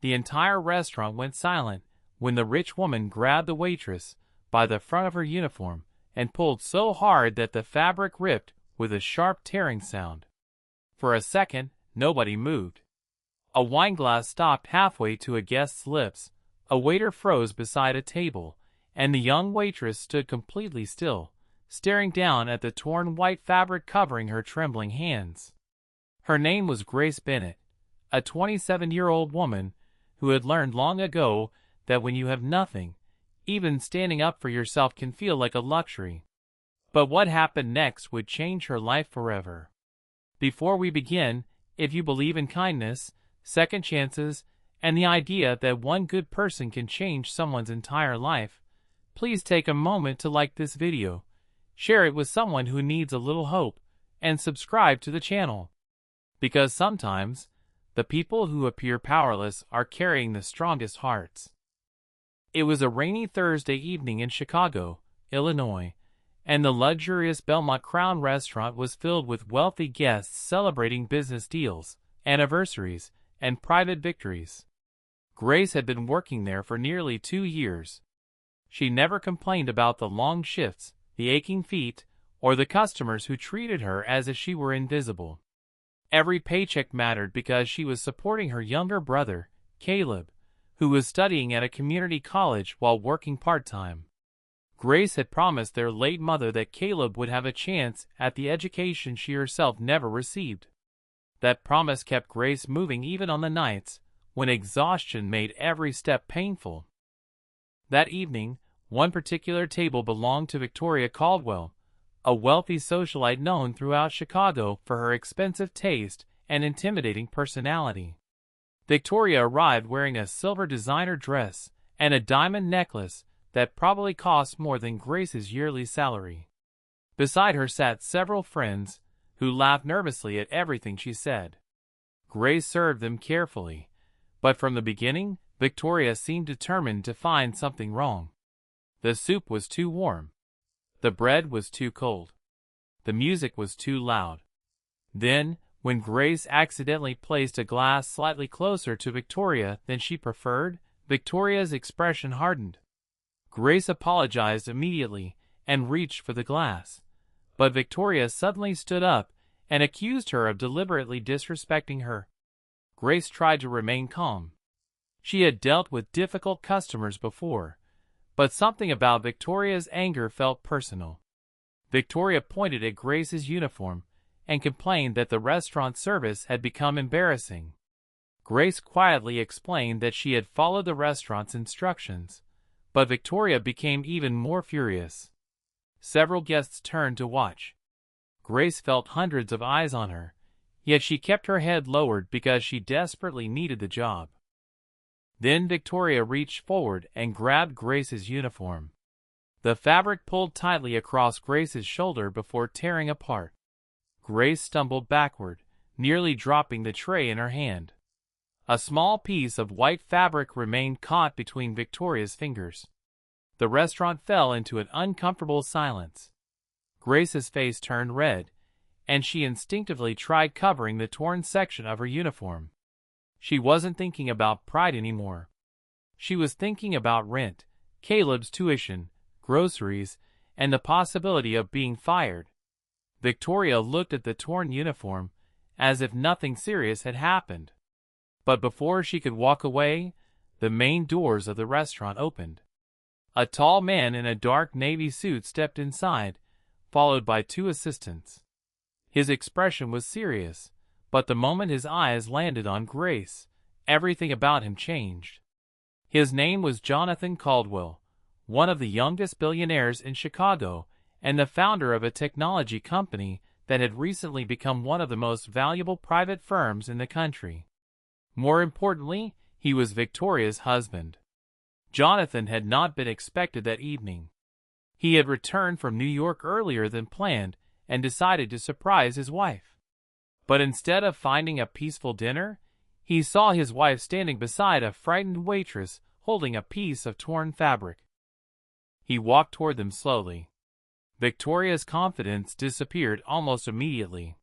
The entire restaurant went silent when the rich woman grabbed the waitress by the front of her uniform and pulled so hard that the fabric ripped with a sharp tearing sound. For a second, nobody moved. A wineglass stopped halfway to a guest's lips, a waiter froze beside a table, and the young waitress stood completely still, staring down at the torn white fabric covering her trembling hands. Her name was Grace Bennett, a 27-year-old woman who had learned long ago that when you have nothing, even standing up for yourself can feel like a luxury. But what happened next would change her life forever. Before we begin, if you believe in kindness, second chances, and the idea that one good person can change someone's entire life, please take a moment to like this video, share it with someone who needs a little hope, and subscribe to the channel. Because sometimes, the people who appear powerless are carrying the strongest hearts. It was a rainy Thursday evening in Chicago, Illinois, and the luxurious Belmont Crown restaurant was filled with wealthy guests celebrating business deals, anniversaries, and private victories. Grace had been working there for nearly 2 years. She never complained about the long shifts, the aching feet, or the customers who treated her as if she were invisible. Every paycheck mattered because she was supporting her younger brother, Caleb, who was studying at a community college while working part-time. Grace had promised their late mother that Caleb would have a chance at the education she herself never received. That promise kept Grace moving even on the nights when exhaustion made every step painful. That evening, one particular table belonged to Victoria Caldwell, a wealthy socialite known throughout Chicago for her expensive taste and intimidating personality. Victoria arrived wearing a silver designer dress and a diamond necklace that probably cost more than Grace's yearly salary. Beside her sat several friends who laughed nervously at everything she said. Grace served them carefully, but from the beginning, Victoria seemed determined to find something wrong. The soup was too warm. The bread was too cold. The music was too loud. Then, when Grace accidentally placed a glass slightly closer to Victoria than she preferred, Victoria's expression hardened. Grace apologized immediately and reached for the glass, but Victoria suddenly stood up and accused her of deliberately disrespecting her. Grace tried to remain calm. She had dealt with difficult customers before, but something about Victoria's anger felt personal. Victoria pointed at Grace's uniform and complained that the restaurant service had become embarrassing. Grace quietly explained that she had followed the restaurant's instructions, but Victoria became even more furious. Several guests turned to watch. Grace felt hundreds of eyes on her, yet she kept her head lowered because she desperately needed the job. Then Victoria reached forward and grabbed Grace's uniform. The fabric pulled tightly across Grace's shoulder before tearing apart. Grace stumbled backward, nearly dropping the tray in her hand. A small piece of white fabric remained caught between Victoria's fingers. The restaurant fell into an uncomfortable silence. Grace's face turned red, and she instinctively tried covering the torn section of her uniform. She wasn't thinking about pride anymore. She was thinking about rent, Caleb's tuition, groceries, and the possibility of being fired. Victoria looked at the torn uniform as if nothing serious had happened. But before she could walk away, the main doors of the restaurant opened. A tall man in a dark navy suit stepped inside, followed by 2 assistants. His expression was serious, but the moment his eyes landed on Grace, everything about him changed. His name was Jonathan Caldwell, one of the youngest billionaires in Chicago and the founder of a technology company that had recently become one of the most valuable private firms in the country. More importantly, he was Victoria's husband. Jonathan had not been expected that evening. He had returned from New York earlier than planned and decided to surprise his wife. But instead of finding a peaceful dinner, he saw his wife standing beside a frightened waitress holding a piece of torn fabric. He walked toward them slowly. Victoria's confidence disappeared almost immediately.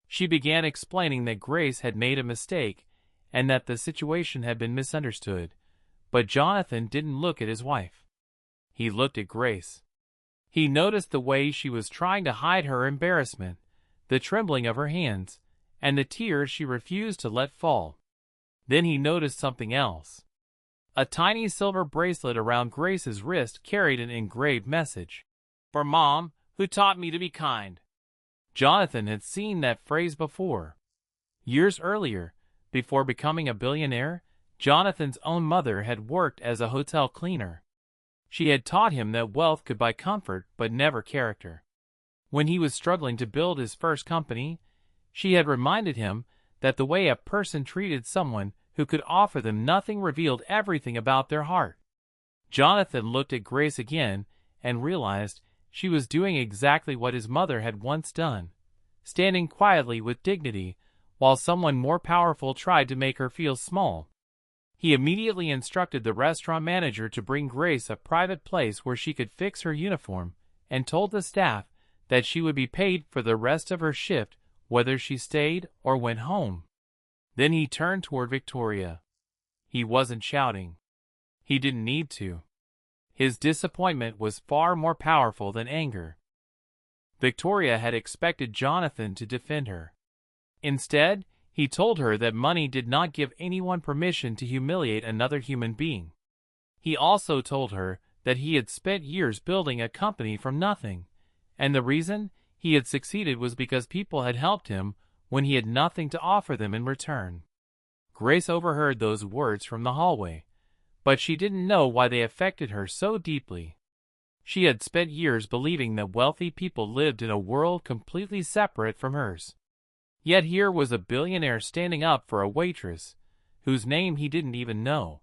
She began explaining that Grace had made a mistake and that the situation had been misunderstood. But Jonathan didn't look at his wife. He looked at Grace. He noticed the way she was trying to hide her embarrassment, the trembling of her hands, and the tears she refused to let fall. Then he noticed something else. A tiny silver bracelet around Grace's wrist carried an engraved message. "For Mom, who taught me to be kind." Jonathan had seen that phrase before. Years earlier, before becoming a billionaire, Jonathan's own mother had worked as a hotel cleaner. She had taught him that wealth could buy comfort but never character. When he was struggling to build his first company, she had reminded him that the way a person treated someone who could offer them nothing revealed everything about their heart. Jonathan looked at Grace again and realized she was doing exactly what his mother had once done, standing quietly with dignity while someone more powerful tried to make her feel small. He immediately instructed the restaurant manager to bring Grace a private place where she could fix her uniform and told the staff that she would be paid for the rest of her shift whether she stayed or went home. Then he turned toward Victoria. He wasn't shouting. He didn't need to. His disappointment was far more powerful than anger. Victoria had expected Jonathan to defend her. Instead, he told her that money did not give anyone permission to humiliate another human being. He also told her that he had spent years building a company from nothing, and the reason he had succeeded was because people had helped him when he had nothing to offer them in return. Grace overheard those words from the hallway, but she didn't know why they affected her so deeply. She had spent years believing that wealthy people lived in a world completely separate from hers. Yet here was a billionaire standing up for a waitress, whose name he didn't even know.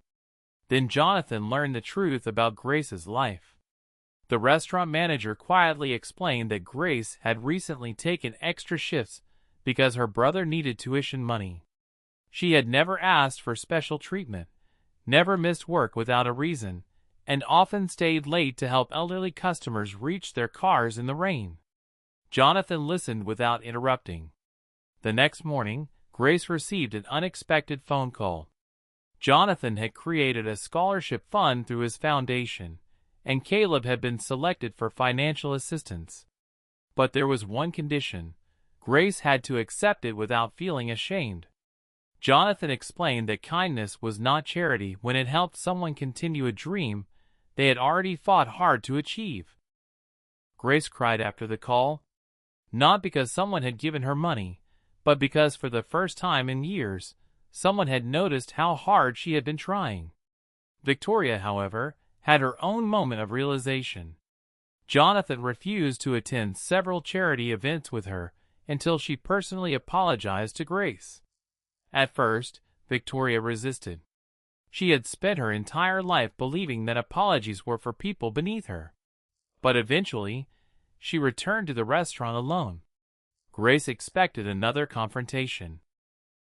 Then Jonathan learned the truth about Grace's life. The restaurant manager quietly explained that Grace had recently taken extra shifts because her brother needed tuition money. She had never asked for special treatment, never missed work without a reason, and often stayed late to help elderly customers reach their cars in the rain. Jonathan listened without interrupting. The next morning, Grace received an unexpected phone call. Jonathan had created a scholarship fund through his foundation, and Caleb had been selected for financial assistance. But there was one condition. Grace had to accept it without feeling ashamed. Jonathan explained that kindness was not charity when it helped someone continue a dream they had already fought hard to achieve. Grace cried after the call, not because someone had given her money, but because for the first time in years, someone had noticed how hard she had been trying. Victoria, however, had her own moment of realization. Jonathan refused to attend several charity events with her until she personally apologized to Grace. At first, Victoria resisted. She had spent her entire life believing that apologies were for people beneath her. But eventually, she returned to the restaurant alone. Grace expected another confrontation.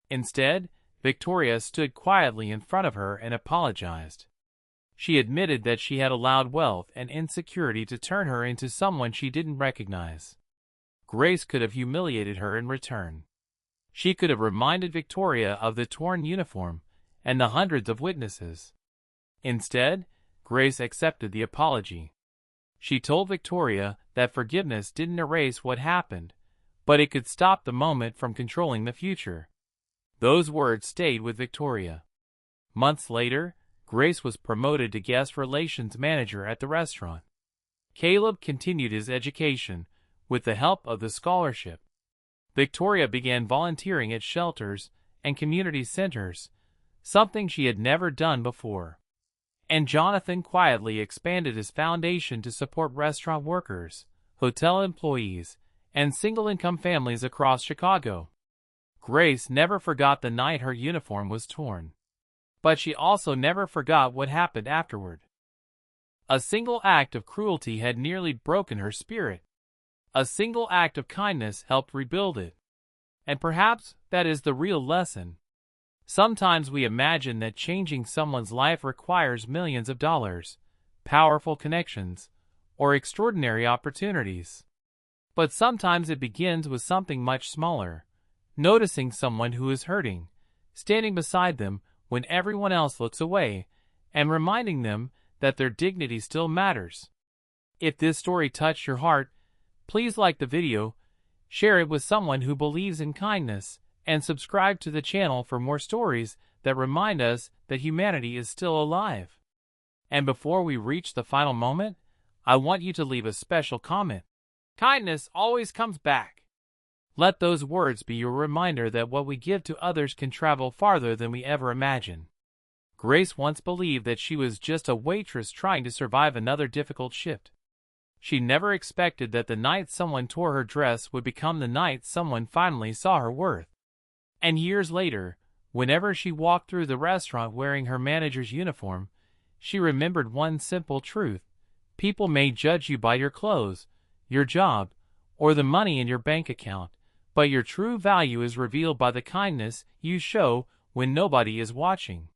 Instead, Victoria stood quietly in front of her and apologized. She admitted that she had allowed wealth and insecurity to turn her into someone she didn't recognize. Grace could have humiliated her in return. She could have reminded Victoria of the torn uniform and the hundreds of witnesses. Instead, Grace accepted the apology. She told Victoria that forgiveness didn't erase what happened, but it could stop the moment from controlling the future. Those words stayed with Victoria. Months later, Grace was promoted to guest relations manager at the restaurant. Caleb continued his education with the help of the scholarship. Victoria began volunteering at shelters and community centers, something she had never done before. And Jonathan quietly expanded his foundation to support restaurant workers, hotel employees, and single-income families across Chicago. Grace never forgot the night her uniform was torn. But she also never forgot what happened afterward. A single act of cruelty had nearly broken her spirit. A single act of kindness helped rebuild it. And perhaps that is the real lesson. Sometimes we imagine that changing someone's life requires millions of dollars, powerful connections, or extraordinary opportunities. But sometimes it begins with something much smaller. Noticing someone who is hurting, standing beside them when everyone else looks away, and reminding them that their dignity still matters. If this story touched your heart, please like the video, share it with someone who believes in kindness, and subscribe to the channel for more stories that remind us that humanity is still alive. And before we reach the final moment, I want you to leave a special comment. Kindness always comes back. Let those words be your reminder that what we give to others can travel farther than we ever imagine. Grace once believed that she was just a waitress trying to survive another difficult shift. She never expected that the night someone tore her dress would become the night someone finally saw her worth. And years later, whenever she walked through the restaurant wearing her manager's uniform, she remembered one simple truth. People may judge you by your clothes, your job, or the money in your bank account, but your true value is revealed by the kindness you show when nobody is watching.